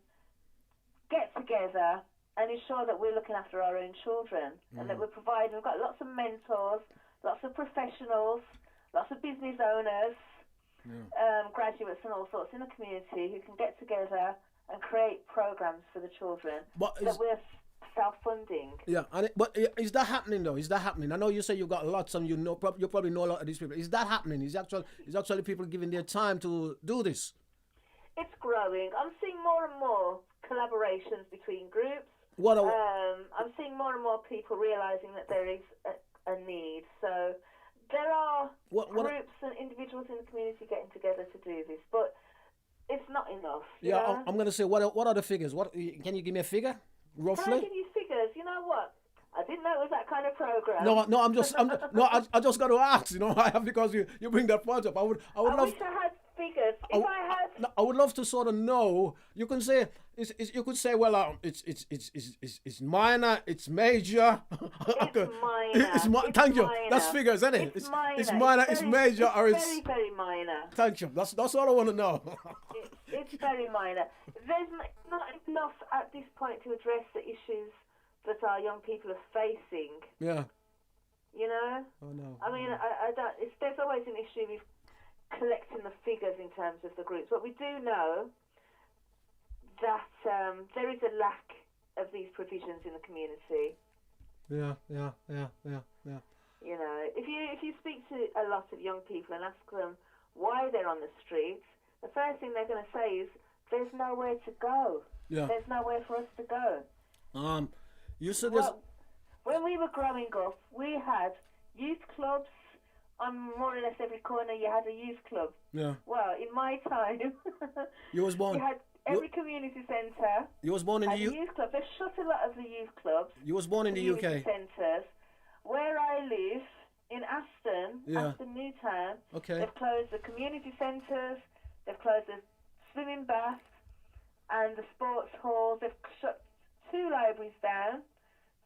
get together and ensure that we're looking after our own children and that we've got lots of mentors, lots of professionals, lots of business owners, graduates and all sorts in the community who can get together and create programs for the children that we're self-funding. Yeah, but is that happening though? Is that happening? I know you say you've got lots, and you probably know a lot of these people. Is that happening? Is actually people giving their time to do this? It's growing. I'm seeing more and more collaborations between groups. I'm seeing more and more people realising that there is a need. So there are groups and individuals in the community getting together to do this, but it's not enough. Yeah, I'm going to say, what are the figures? Can you give me a figure, roughly? Can I give you figures? You know what? I didn't know it was that kind of program. No, I just got to ask, you know, because you bring that point up. I wish I had figures. I would love to sort of know. You can say you could say, well, it's minor, it's major. It's minor. Thank you. Minor. That's figures, isn't it? It's minor, it's major, or it's very, very minor. Thank you. That's all I want to know. It's very minor. There's not enough at this point to address the issues that our young people are facing. Yeah. You know? Oh no. I mean, I don't. There's always an issue with collecting the figures in terms of the groups, but we do know that there is a lack of these provisions in the community. Yeah. You know, if you speak to a lot of young people and ask them why they're on the streets, the first thing they're going to say is there's nowhere to go. Yeah. There's nowhere for us to go. You said there's... When we were growing up, we had youth clubs. On more or less every corner, you had a youth club. Yeah. Well, in my time, you was born. You had every community centre. You was born in the youth club. They've shut a lot of the youth clubs. You was born in the UK. Centres. Where I live in Aston, Aston Newtown. Okay. They've closed the community centres. They've closed the swimming baths and the sports halls. They've shut 2 libraries down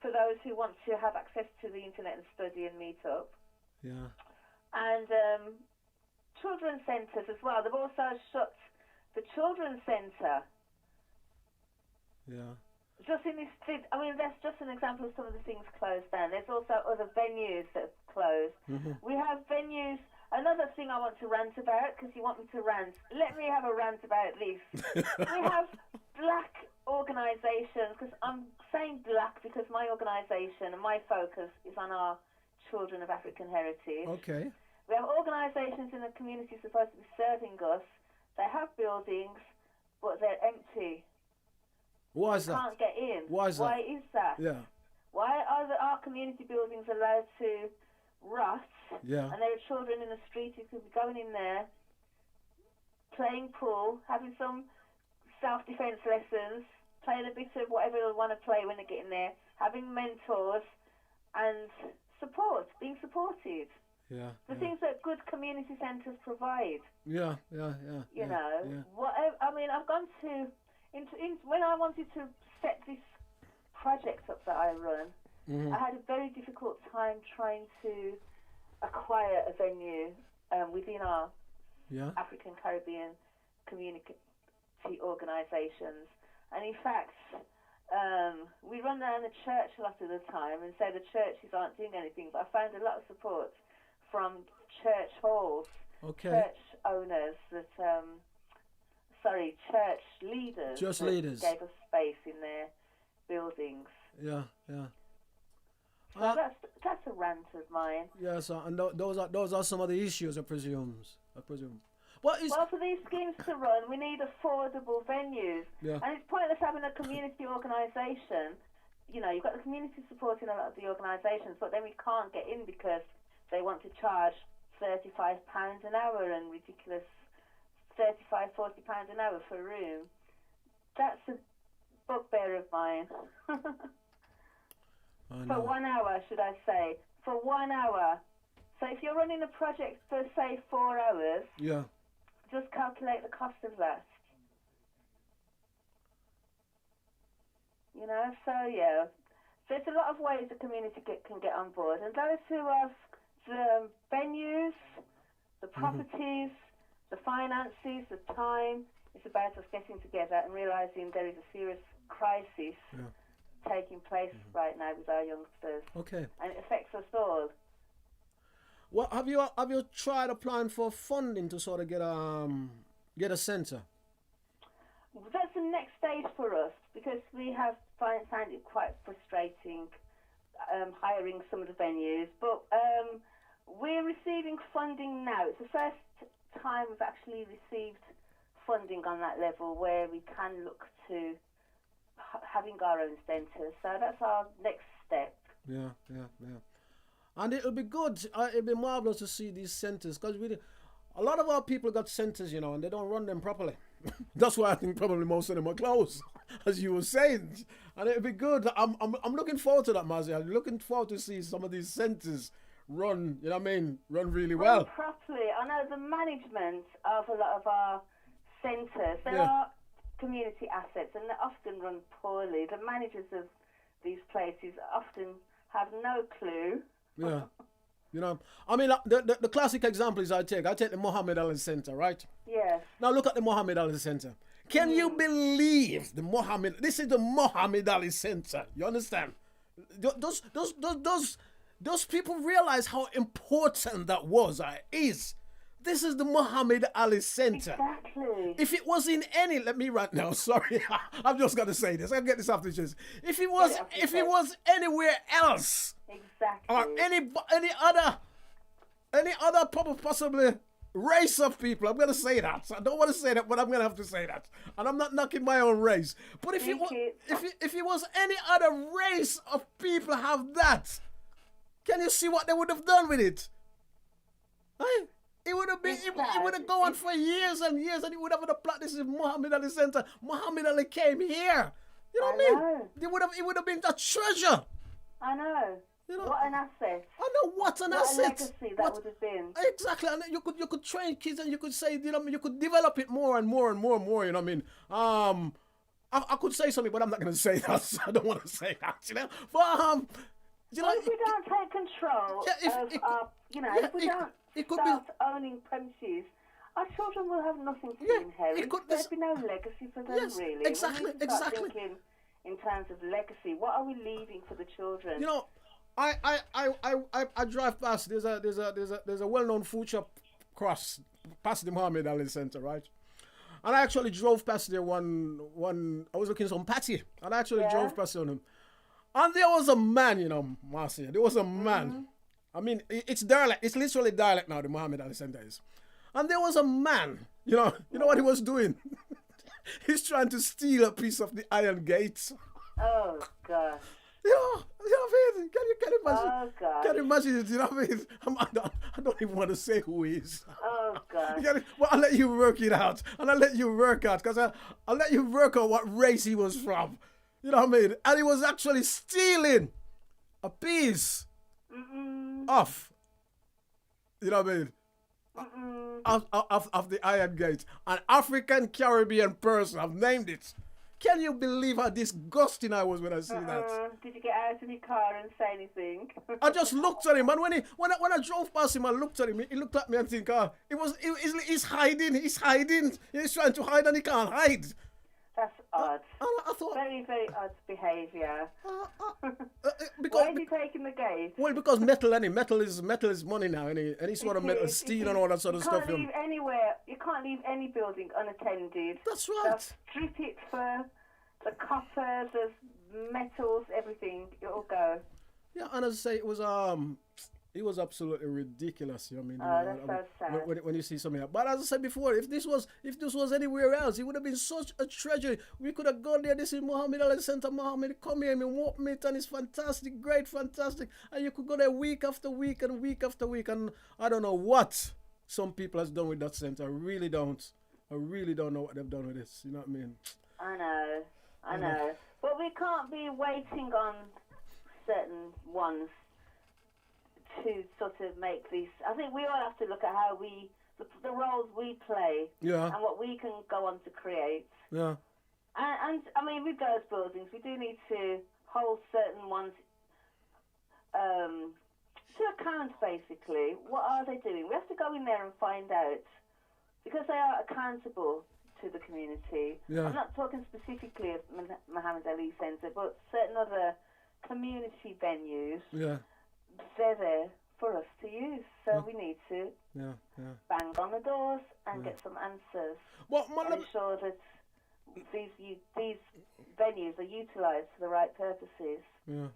for those who want to have access to the internet and study and meet up. Yeah. And children's centres as well. They've also shut the children's centre. Yeah. Just in this, I mean, that's just an example of some of the things closed down. There's also other venues that have closed. Mm-hmm. We have venues. Another thing I want to rant about, because you want me to rant. Let me have a rant about this. We have black organisations, because I'm saying black because my organisation and my focus is on our children of African heritage. Okay. We have organisations in the community supposed to be serving us. They have buildings, but they're empty. Why is that? Can't get in. Why is that? Why is that? Yeah. Why are our community buildings allowed to rot? Yeah. And there are children in the street who could be going in there, playing pool, having some self-defense lessons, playing a bit of whatever they want to play when they get in there, having mentors and support, being supported. Yeah. The things that good community centres provide. Yeah. You know, whatever. I mean, I've gone to when I wanted to set this project up that I run. I had a very difficult time trying to acquire a venue within our African Caribbean community organisations. And in fact, we run down the church a lot of the time and say the churches aren't doing anything, but I found a lot of support from church halls, church owners that, church leaders gave us space in their buildings. Yeah. So that's a rant of mine. Yes, and those are some of the issues, I presume. Well, for these schemes to run, we need affordable venues. Yeah. And it's pointless having a community organisation. You know, you've got the community supporting a lot of the organisations, but then we can't get in because they want to charge £35 an hour and ridiculous £40 an hour for a room. That's a bugbear of mine. For 1 hour, should I say. For 1 hour. So if you're running a project for, say, 4 hours, just calculate the cost of that. You know, so yeah. So it's a lot of ways the community can get on board. And those who have the venues, the properties, the finances, the time, it's about us getting together and realising there is a serious crisis taking place right now with our youngsters. Okay. And it affects us all. Well, have you tried applying for funding to sort of get a centre? That's the next stage for us because we have found it quite frustrating hiring some of the venues, but we're receiving funding now. It's the first time we've actually received funding on that level where we can look to having our own centre. So that's our next step. Yeah. And it'll be good. It'll be marvellous to see these centres because a lot of our people got centres, you know, and they don't run them properly. That's why I think probably most of them are closed, as you were saying. And it'll be good. I'm looking forward to that, Mazzy. I'm looking forward to see some of these centres run, you know what I mean, run really well. Properly. I know the management of a lot of our centres, they are community assets and they're often run poorly. The managers of these places often have no clue. Yeah. You know, I mean, the classic example is I take the Muhammad Ali Center, right? Yes. Now look at the Muhammad Ali Center. Can you believe this is the Muhammad Ali Center? You understand? Those people realize how important that was, is. This is the Muhammad Ali Center. Exactly. If it was in any, let me right now, sorry, I've just got to say this. I'll get this off the chest. If it was anywhere else, exactly, or any other possibly race of people, I'm going to say that. I don't want to say that, but I'm going to have to say that. And I'm not knocking my own race. But if it was any other race of people have that, can you see what they would have done with it? Right? It would have been. It would have gone on for years and years, and it would have been a plot. This is Muhammad Ali Center. Muhammad Ali came here. You know what I mean? It would have been a treasure. I know. You know, what an asset. I know what an asset. What a legacy that would have been. Exactly, and you could train kids, and you could say, you know, you could develop it more and more and more and more. You know what I mean? I could say something, but I'm not going to say that. So I don't want to say that. You know, but you know, if we don't take control if we don't start owning premises, our children will have nothing to inherit. There'll be no legacy for them, really. Exactly, we need to start thinking in terms of legacy. What are we leaving for the children? You know, I drive past. There's a well-known food shop past the Muhammad Ali Center, right? And I actually drove past there one. I was looking some patty, and I actually drove past on him. And there was a man, you know, Marcia. There was a man. Mm-hmm. I mean, it's dialect. It's literally dialect now, the Muhammad Ali Center is. And there was a man, you know what he was doing? He's trying to steal a piece of the Iron Gate. Oh, gosh. You know what I mean? Can you imagine? Oh, gosh. Can you imagine it? You know what I mean? I don't even want to say who he is. Oh, gosh. Well, I'll let you work it out. And I'll let you work out, because I'll let you work out what race he was from. You know what I mean? And he was actually stealing a piece of, you know what I mean? Of the Iron Gate. An African Caribbean person. I've named it. Can you believe how disgusting I was when I see that? Did you get out of your car and say anything? I just looked at him, and when I drove past him, I looked at him. He looked at me and think, he's hiding. He's hiding. He's trying to hide and he can't hide. That's odd. I thought very, very odd behaviour. Because why is he taking the gate? Well, because metal is money now, any sort of metal, steel and all that sort of stuff. You can't leave anywhere. You can't leave any building unattended. That's right. They'll strip it for the copper, the metals, everything. It'll go. Yeah, and as I say, it was absolutely ridiculous. You know what I mean? That's so sad. When you see something like that. But as I said before, if this was anywhere else, it would have been such a treasure. We could have gone there. This is Muhammad Ali Center. Muhammad, come here, and walk meet, and it's fantastic, great, fantastic. And you could go there week after week and week after week. And I don't know what some people has done with that center. I really don't know what they've done with this. You know what I mean? I know. But we can't be waiting on certain ones to sort of make these. I think we all have to look at how the roles we play, and what we can go on to create. Yeah. And I mean, with those buildings, we do need to hold certain ones to account. Basically, what are they doing? We have to go in there and find out, because they are accountable to the community. Yeah. I'm not talking specifically of Muhammad Ali Centre, but certain other community venues. Yeah. They're there for us to use, so we need to bang on the doors and get some answers. And ensure that these venues are utilised for the right purposes. Yeah.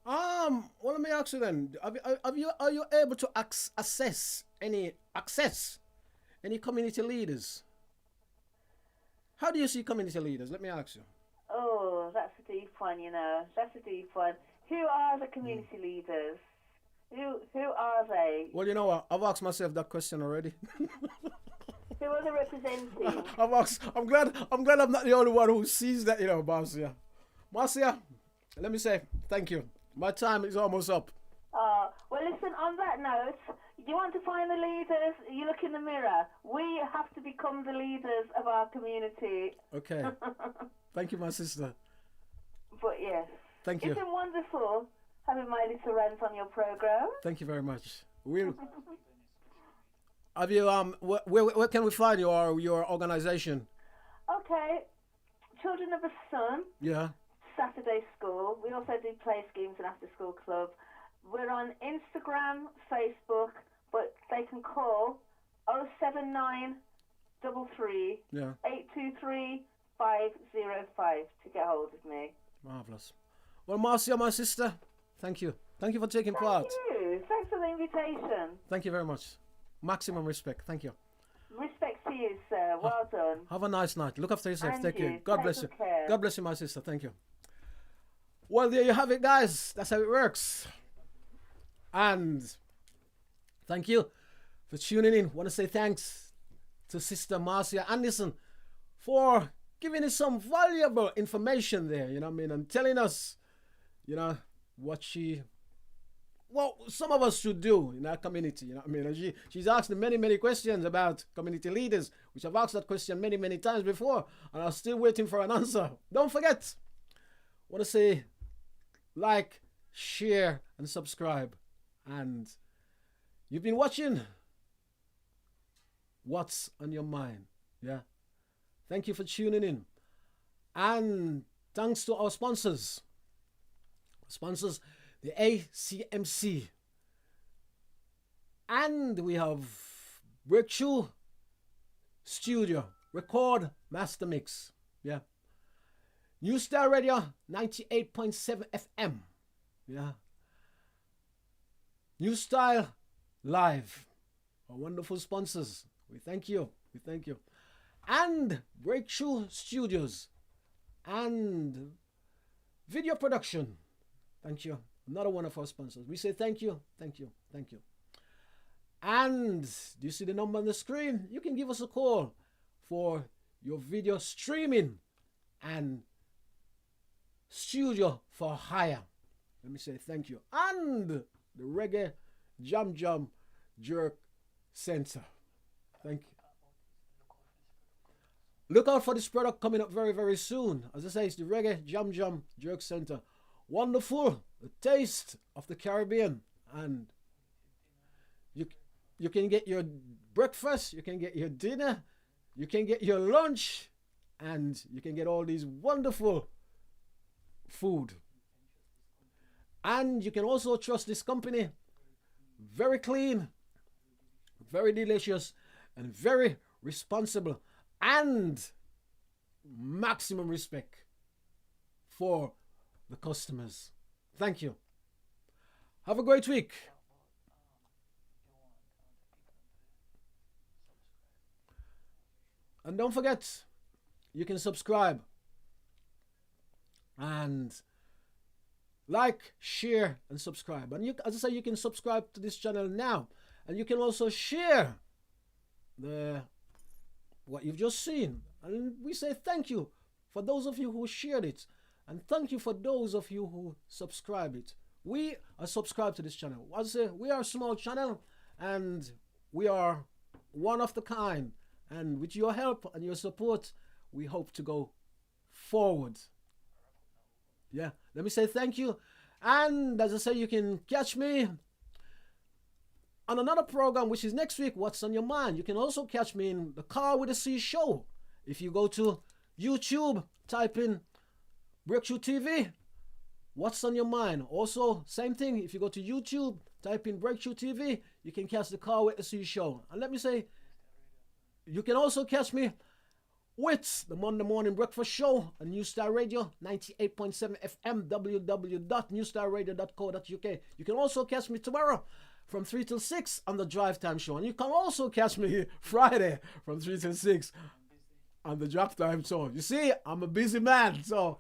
Well, let me ask you then: are you able to access any community leaders? How do you see community leaders? Let me ask you. Oh, that's a deep one. That's a deep one. Who are the community leaders? Who are they? Well, you know what? I've asked myself that question already. Who are they representing? I'm glad I'm not the only one who sees that, Marcia. Marcia, let me say thank you. My time is almost up. Well, listen, on that note, you want to find the leaders, you look in the mirror. We have to become the leaders of our community. Okay. Thank you, my sister. But yes. Thank you. It's been wonderful having my little rant on your program. Thank you very much. Have you where can we find your organization? Okay, Children of the Sun. Yeah. Saturday School. We also do play schemes and after school club. We're on Instagram, Facebook, but they can call 07933 823 505 to get hold of me. Marvellous. Well, Marcia, my sister, thank you. Thank you for taking part. Thank you. Thanks for the invitation. Thank you very much. Maximum respect. Thank you. Respect to you, sir. Well done. Have a nice night. Look after yourself. And thank you. you. God bless you. Care. God bless you, my sister. Thank you. Well, there you have it, guys. That's how it works. And thank you for tuning in. Want to say thanks to Sister Marcia Anderson for giving us some valuable information there, and telling us, what some of us should do in our community, And she's asked many, many questions about community leaders, which I've asked that question many, many times before, and I'm still waiting for an answer. Don't forget, want to say like, share, and subscribe. And you've been watching What's on Your Mind. Yeah. Thank you for tuning in. And thanks to our sponsors. The ACMC. And we have Breakthrough Studio. Record Master Mix. Yeah. New Star Radio 98.7 FM. Yeah. New Style Live. Our wonderful sponsors. We thank you. and Breakthrough Studios and video production. Thank you. Another one of our sponsors. We say thank you, thank you, thank you. And do you see the number on the screen? You can give us a call for your video streaming and studio for hire. Let me say thank you. And the Reggae Jam Jam Jerk Center. Thank you. Look out for this product coming up very, very soon. As I say, it's the Reggae Jam Jam Jerk Center. Wonderful. The taste of the Caribbean. And you can get your breakfast, you can get your dinner, you can get your lunch, and you can get all these wonderful food. And you can also trust this company. Very clean, very delicious, and very responsible, and maximum respect for the customers. Thank you. Have a great week. And don't forget, you can subscribe and like, share, and subscribe. And you, as I say, you can subscribe to this channel now, and you can also share what you've just seen. And we say thank you for those of you who shared it, and thank you for those of you who subscribe it. We are subscribed to this channel. As I say, we are a small channel, and we are one of the kind. And with your help and your support, we hope to go forward. Yeah, let me say thank you. And as I say, you can catch me on another program, which is next week, What's on Your Mind. You can also catch me in the Car with a C show. If you go to YouTube, type in Breakthrough TV, What's on Your Mind. Also, same thing, if you go to YouTube, type in Breakthrough TV, you can catch the Car with a C show. And let me say, you can also catch me with the Monday Morning Breakfast Show on New Star Radio, 98.7 FM, www.newstarradio.co.uk. You can also catch me tomorrow from 3 till 6 on the Drive Time Show. And you can also catch me Friday from 3 till 6 on the Drop Time Show. You see, I'm a busy man. So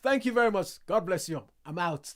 thank you very much. God bless you. I'm out.